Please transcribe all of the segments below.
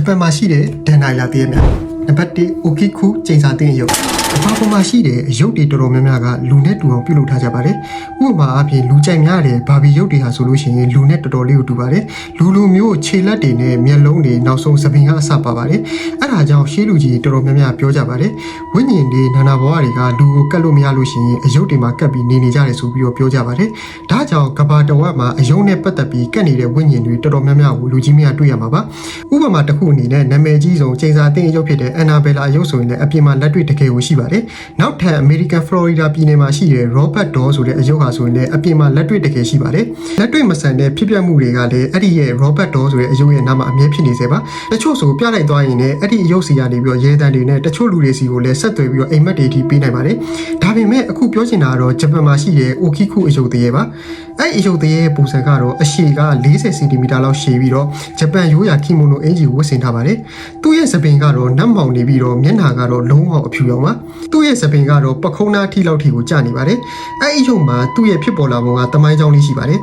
ပန်မှာရှိတဲ့ဒန်နိုင်လာတည်းများနံပါတ်1အိုကီခုကျိန်စာတင်ရုပ်အဖာပေါ်မှာရှိတဲ့အရုပ်တွေတော်တော်များများကလူနဲ့တူအောင်ပြုလုပ်ထားကြပါတယ်ဥပမာအပြင်လူကြိုက်များတဲ့ဘာဘီရုပ်တွေဟာဆိုလို့ရှိရင်လူနဲ့တော်တော်လေးကိုတူပါတယ်လူမျိုးခြေလက်တွေနဲ့မျက်လုံးတွေနောက်ဆုံးသပင်ကအစပါပါတယ်အဲ့ဒါကြောင့်ရှေးလူကြီးတော်တော်များများပြောကြပါတယ်ဝိညာဉ်တွေနာနာဘဝတွေကလူကိုကတ်လို့မရလို့ရှိရင်အရုပ်တွေမှာကတ်ပြီးနေကြတယ်ဆိုပြီးတော့ပြောကြပါတယ်ဒါကြောင့်ကဘာတဝက်မှာအယုံနဲ့ပတ်သက်ပြီးကတ်နေတဲ့ဝိညာဉ်တွေတော်တော်များများကိုလူကြီးများတွေ့ရမှာပါဥပမာတစ်ခုအနေနဲ့နာမည်ကြီးဆုံးကျိန်စာတင်ရုပ်ဖြစ်တဲ့ Annabella ရုပ်ဆိုရင်လည်းအပြင်မှာလက်တွေ့တကယ်ကိုရှိပါတယ်နောက်ထပ် American Florida ပြည်နယ်မှာရှိတဲ့ Robert Doll ဆိုတဲ့အရုပ်ဟာဆိုရင်လည်းအပြင်မှာလက်တွေ့တကယ်ရှိပါတယ်လက်တွေ့မဆန်တဲ့ဖြစ်ပျက်မှုတွေကလည်းအဲ့ဒီရဲ့ Robert Doll ဆိုတဲ့အရုပ်ရဲ့နာမအမြဲဖြစ်နေစေပါတချို့ဆိုပြလိုက်သွားရင်လည်းအဲ့ဒီအရုပ်စီကနေပြီးတော့ရဲတန်းတွေနဲ့တချို့လူတွေစီကိုလည်းဆက်သွယ်ပြီးတော့အိမ်မက်တွေထိပေးနိုင်ပါတယ်ဒါပေမဲ့အခုပြောချင်တာကတော့ဂျပန်မှာရှိတဲ့ Okiku အရုပ်သေးရဲ့ပါအဲ့အရုပ်သေးရဲ့ပုံစံကတော့အရှည်က40 cm လောက်ရှည်ပြီးတော့ဂျပန်ရိုးရာကီမိုနိုအင်ဂျီဝတ်ဆင်ထားပါတယ်သူ့ရဲ့သပင်ကတော့နတ်မောင်နေပြီးတော့မျက်နှာကတော့လုံးဝအဖြူရောင်ပါသူ့ရဲ့သပင်ကတော့ပခုံးနားထိလောက်ထိကိုကျနေပါတယ်အဲ့အရုပ်မှာသူ့ရဲ့ဖြစ်ပေါ်လာပုံကတမိုင်းကြောင်းလေးရှိပါတယ်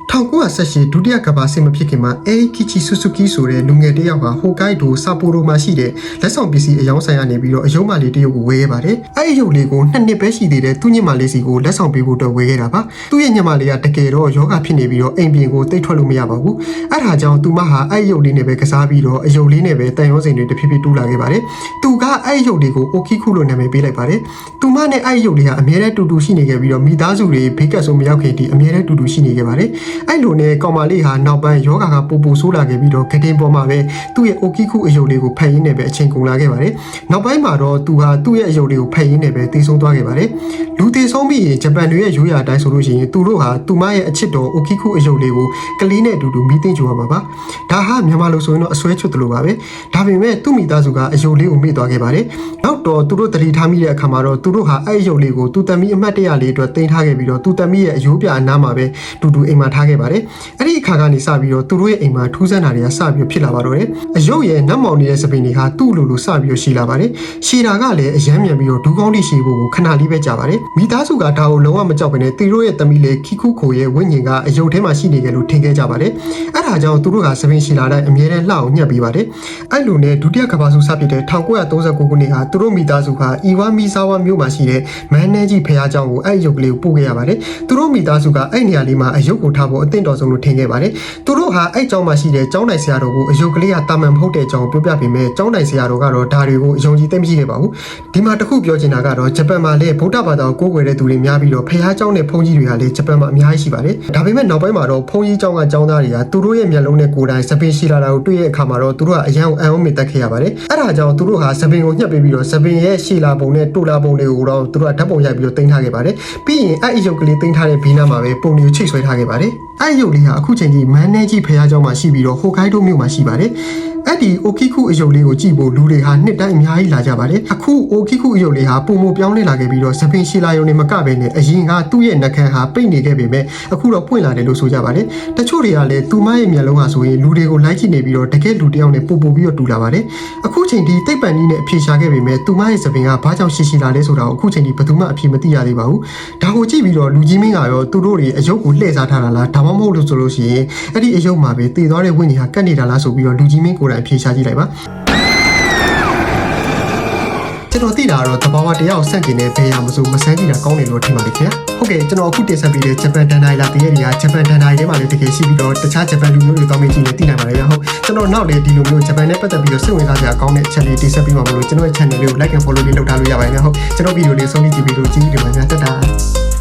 1918ဒုတိယကမ္ဘာစစ်မဖြစ်ခင်မှာEikichi Suzuki ဆိုတဲ့လူငယ်တစ်ယောက်ကဟိုကိုက်ဒိုဆာပိုရိုမှာရှိတဲ့လက်ဆောင်ပစ္စည်းအယောင်းဆိုင်ကနေပြီးတော့အယုံမလေးတစ်ရုပ်ကိုဝယ်ခဲ့ပါတယ်။အဲ့ဒီရုပ်လေးကို2နှစ်ပဲရှိသေးတယ်သူ့ညမလေးစီကိုလက်ဆောင်ပေးဖို့အတွက်ဝယ်ခဲ့တာပါ။သူ့ရဲ့ညမလေးကတကယ်တော့ယောဂဖြစ်နေပြီးတော့အိမ်ပြင်ကိုတိတ်ထွက်လို့မရပါဘူး။အဲ့ဒါကြောင့်သူမဟာအဲ့ဒီရုပ်လေးနဲ့ပဲကစားပြီးတော့အယုံလေးနဲ့ပဲတန်ရုံးစင်တွေတဖြည်းဖြည်းတူးလာခဲ့ပါတယ်။သူကအဲ့ဒီရုပ်လေးကို Okiku လို့နာမည်ပေးလိုက်ပါတယ်။သူမနဲ့အဲ့ဒီရုပ်လေးကအမြဲတမ်းတူတူရှိနေခဲ့ပြီးတော့မိသားစုတွေဘေးကပ်ဆုံးမရောက်ခင်တည်းအမြဲတမ်းတူတူရှိနေခဲ့ပါတယ်။အဲ့လိုနဲ့ကောင်မလေးဟာနောက်ပိုင်းယောဂါကပူဆိုးလာခဲ့ပြီးတော့ဂတင်ပေါ်မှာပဲသူ့ရဲ့ Okiku အယုတ်လေးကိုဖက်ရင်းနဲ့ပဲအချိန်ကုန်လာခဲ့ပါတယ်။နောက်ပိုင်းမှာတော့သူဟာသူ့ရဲ့အယုတ်လေးကိုဖက်ရင်းနဲ့ပဲတည်ဆုံးသွားခဲ့ပါတယ်။လူတည်ဆုံးပြီးရင်ဂျပန်တွေရဲ့ရိုးရာအတိုင်းဆိုလို့ရှိရင်သူတို့ဟာသူမရဲ့အချစ်တော် Okiku အယုတ်လေးကိုကလေးနဲ့အတူတူမိသိကြရမှာပါ။ဒါဟာမြန်မာလိုဆိုရင်တော့အစွဲချွတ်တယ်လို့ပါပဲ။ဒါပေမဲ့သူ့မိသားစုကအယုတ်လေးကိုမေ့သွားခဲ့ပါတယ်။နောက်တော့သူတို့တတိထားမိတဲ့အခါမှာတော့သူတို့ဟာအဲ့အယုတ်လေးကိုသူတမီအမှတ်တရလေးအတွက်တင်ထားခဲ့ပြီးတော့သူတမီရဲ့အယိုးပြအနားမှာပဲတူတူအိမ်မှာထားခဲ့ပါတယ်။အဲ့ဒီအခါကနေစပြီးတော့သူတို့ရဲ့အိမ်မှာထူးဆန်းတာတွေကစပြီးဖြစ်လာပါတော့တယ်အယုတ်ရဲ့နတ်မောင်နေတဲ့စပင်တွေဟာသူ့လိုလိုစပြီးရှိလာပါတယ်ရှည်တာကလည်းအယမ်းမြန်ပြီးတော့ဒူးကောင်းတိရှည်ဖို့ကိုခဏလေးပဲကြာပါတယ်မိသားစုကဒါကိုလုံးဝမကြောက်ဘဲနဲ့သူတို့ရဲ့သမီးလေးခိခုခိုရဲ့ဝိညာဉ်ကအယုတ်ထဲမှာရှိနေကြလို့ထင်ခဲ့ကြပါတယ်အဲ့ဒါကြောင့်သူတို့ကစပင်ရှည်လာတဲ့အမြဲတမ်းလှအောင်ညှက်ပေးပါတယ်အဲ့လိုနဲ့ဒုတိယကမ္ဘာစုစဖြစ်တဲ့1939ခုနှစ်ဟာသူတို့မိသားစုဟာအီဝါမီဆာဝါမြို့မှာရှိတဲ့မန်နဲကြီးဖះเจ้าကိုအဲ့အယုတ်ကလေးကိုပို့ခဲ့ရပါတယ်သူတို့မိသားစုကအဲ့နေရာလေးမှာအယုတ်ကိုထားဖို့အသင့်တော်ဆုံးလို့ထင်ခဲ့ပါတယ်သူတို့ဟာအဲ့ကျောင်းမှာရှိတဲ့ကျောင်းတိုင်ဆရာတော်ကိုအယုတ်ကလေးကတာမန်မဟုတ်တဲ့အကြောင်းပြောပြပေးမယ်ကျောင်းတိုင်ဆရာတော်ကတော့ဒါတွေကိုအယုံကြည်သိမ့်မရှိခဲ့ပါဘူးဒီမှာတခုပြောချင်တာကတော့ဂျပန်မှာလည်းဗုဒ္ဓဘာသာကိုကိုးကွယ်တဲ့သူတွေများပြီးတော့ဖះကျောင်းနဲ့ဘုန်းကြီးတွေကလည်းဂျပန်မှာအများကြီးရှိပါတယ်ဒါပေမဲ့နောက်ပိုင်းမှာတော့ဘုန်းကြီးကျောင်းကကျောင်းသားတွေကသူတို့ရဲ့မျက်လုံးနဲ့ကိုယ်တိုင်စပင်ရှိလာတာကိုတွေ့တဲ့အခါမှာတော့သူတို့ကအယံအံ့ဩမိတက်ခဲ့ရပါတယ်အဲ့ဒါကြောင့်သူတို့ဟာစပင်ကိုညှက်ပေးပြီးတော့စပင်ရဲ့ရှိလာပုံနဲ့တူလာပုံတွေကိုတော့သူတို့ကဓာတ်ပုံရိုက်ပြီးတော့တင်ထားခဲ့ပါတယ်ပြီးရင်အဲ့အယုတ်ကလေးတင်ထားတဲ့ဘေးနားမှာပဲပုံတွေကိုချိတ်ဆွဲထားခဲ့ပါတယ်အဲ့အယုတ်လေးဟာအခုချိန်ကြီးမန်နဲကြီးဖះကျောင်းမှာရှိပြီးတော့ဟိုကိုက်ဒိုမြို့မှာရှိပါတယ်အဲ့ဒီ Okiku အယုတ်လေးကိုကြည့်ဖို့လူတွေဟာနှစ်တိုင်းအများကြီးလာကြပါတယ်အခု Okiku အယုတ်လေးဟာပုံမပြောင်းလဲလာခဲ့ပြီးတော့စပင်ရှီလာယုံနဲ့မကပဲနဲ့အရင်ကသူ့ရဲ့နှာခမ်းဟာပိတ်နေခဲ့ပေမဲ့အခုတော့ပွင့်လာတယ်လို့ဆိုကြပါတယ်တချို့တွေကလည်းသူမရဲ့မျက်လုံးဟာဆိုရင်လူတွေကိုလိုက်ကြည့်နေပြီးတော့တကယ်လူတယောက်နဲ့ပို့ပြီးတော့တူလာပါတယ်အခုချိန်ဒီတိတ်ပန်ကြီးနဲ့အဖြေရှာခဲ့ပေမဲ့သူမရဲ့စပင်ကဘာကြောင့်ရှိလာလဲဆိုတာကိုအခုချိန်ဒီဘယ်သူမှအဖြေမသိရသေးပါဘူးဒါကိုကြည့်ပြီးတော့လူကြီးမင်းကရောသူတို့တွေအယုတ်ကိုလှည့်စားထားတာလားဒါမှမဟုတ်လို့ဆိုလို့ရှိရင်အဲ့ဒီအယုတ်မှာပဲတည်သွားတဲ့ဝိညာဉ်ဟာကတ်နေတာလားဆိုပြီးတော့လူကြီးမင်းကိုယ်တိုင်အဖြေရှာကြည့်လိုက်ပါကျွန်တော်သိတာတော့တဘာဝတရားကိုစန့်ကျင်တဲ့ဘယ်ရမစိုးမဆန်းကြည့်တာကောင်းတယ်လို့ထင်ပါတယ်ခင်ဗျာဟုတ်ကဲ့ကျွန်တော်အခုတင်ဆက်ပေးတဲ့ဂျပန်ဒန်နိုင်လာတရေတွေကဂျပန်ဒန်နိုင်ထဲမှာလည်းတကယ်ရှိပြီးတော့တခြားဂျပန်လူမျိုးတွေတောင်းမေးကြည့်နေသိနိုင်ပါတယ်ဗျာဟုတ်ကျွန်တော်နောက်လည်းဒီလိုမျိုးဂျပန်နဲ့ပတ်သက်ပြီးတော့စိတ်ဝင်စားစရာကောင်းတဲ့ channel တင်ဆက်ပေးမှာမလို့ကျွန်တော်ရဲ့ channel လေးကို like and follow လေးလုပ်ထားလို့ရပါတယ်ဗျာဟုတ်ကျွန်တော်ဗီဒီယိုလေးဆုံးဖြတ်ကြည့်ပြီးလို့ကျေးဇူးတင်ပါတယ်တက်တာ